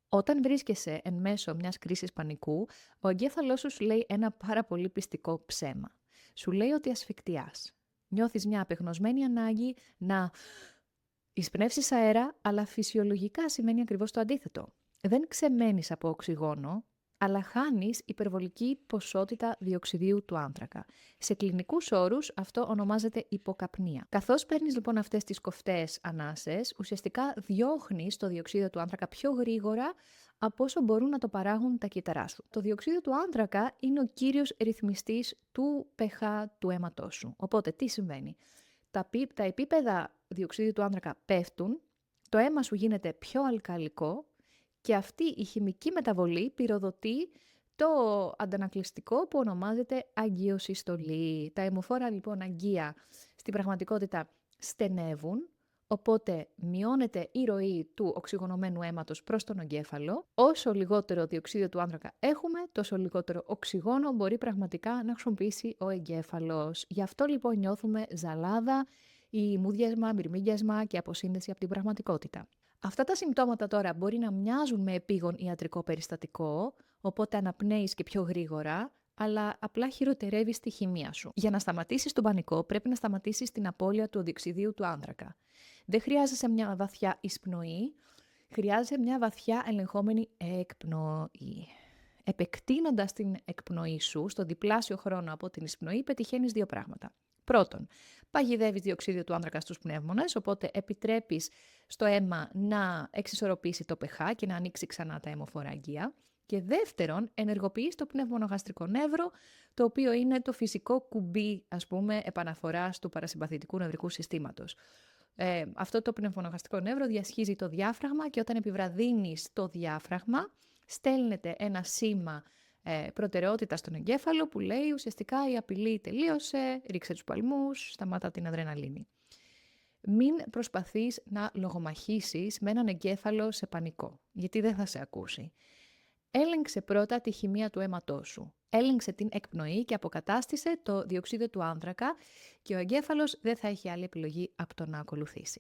Όταν βρίσκεσαι εν μέσω μιας κρίσης πανικού, ο εγκέφαλός σου λέει ένα πάρα πολύ πιστικό ψέμα. Σου λέει ότι ασφικτιάς. Νιώθεις μια απεγνωσμένη ανάγκη να εισπνεύσεις αέρα, αλλά φυσιολογικά σημαίνει ακριβώς το αντίθετο. Δεν ξεμένεις από οξυγόνο, αλλά χάνεις υπερβολική ποσότητα διοξιδίου του άνθρακα. Σε κλινικούς όρους αυτό ονομάζεται υποκαπνία. Καθώς παίρνεις λοιπόν αυτές τις κοφτές ανάσες, ουσιαστικά διώχνεις το διοξείδιο του άνθρακα πιο γρήγορα από όσο μπορούν να το παράγουν τα κύτταρά σου. Το διοξείδιο του άνθρακα είναι ο κύριος ρυθμιστής του pH του αίματός σου. Οπότε τι συμβαίνει? Τα επίπεδα διοξείδιου του άνθρακα πέφτουν, το αίμα σου γίνεται πιο αλκαλικό και αυτή η χημική μεταβολή πυροδοτεί το αντανακλειστικό που ονομάζεται αγκιοσυστολή. Τα αιμοφόρα λοιπόν αγκία στην πραγματικότητα στενεύουν, οπότε μειώνεται η ροή του οξυγονωμένου αίματος προς τον εγκέφαλο. Όσο λιγότερο διοξείδιο του άνθρακα έχουμε, τόσο λιγότερο οξυγόνο μπορεί πραγματικά να χρησιμοποιήσει ο εγκέφαλος. Γι' αυτό λοιπόν νιώθουμε ζαλάδα ή μουδιασμα, μυρμήγκιασμα και αποσύνδεση από την πραγματικότητα. Αυτά τα συμπτώματα τώρα μπορεί να μοιάζουν με επίγον ιατρικό περιστατικό, οπότε αναπνέεις και πιο γρήγορα, αλλά απλά χειροτερεύεις τη χημεία σου. Για να σταματήσεις τον πανικό, πρέπει να σταματήσεις την απώλεια του διοξιδίου του άνθρακα. Δεν χρειάζεσαι μια βαθιά εισπνοή, χρειάζεσαι μια βαθιά ελεγχόμενη εκπνοή. Επεκτείνοντας την εκπνοή σου στο διπλάσιο χρόνο από την εισπνοή, πετυχαίνεις δύο πράγματα. Πρώτον, παγιδεύεις διοξείδιο του άνθρακα στους πνεύμονες, οπότε επιτρέπεις στο αίμα να εξισορροπήσει το pH και να ανοίξει ξανά τα αιμοφόρα αγκία. Και δεύτερον, ενεργοποιείς το πνευμονογαστρικό νεύρο, το οποίο είναι το φυσικό κουμπί, επαναφοράς του παρασυμπαθητικού νευρικού συστήματος. Αυτό το πνευμονογαστρικό νεύρο διασχίζει το διάφραγμα και όταν επιβραδύνεις το διάφραγμα, στέλνεται ένα σήμα προτεραιότητα στον εγκέφαλο που λέει ουσιαστικά η απειλή τελείωσε, ρίξε τους παλμούς, σταμάτα την αδρεναλίνη. Μην προσπαθείς να λογομαχήσεις με έναν εγκέφαλο σε πανικό, γιατί δεν θα σε ακούσει. Έλεγξε πρώτα τη χημεία του αίματός σου. Έλεγξε την εκπνοή και αποκατάστησε το διοξείδιο του άνθρακα και ο εγκέφαλος δεν θα έχει άλλη επιλογή από το να ακολουθήσει.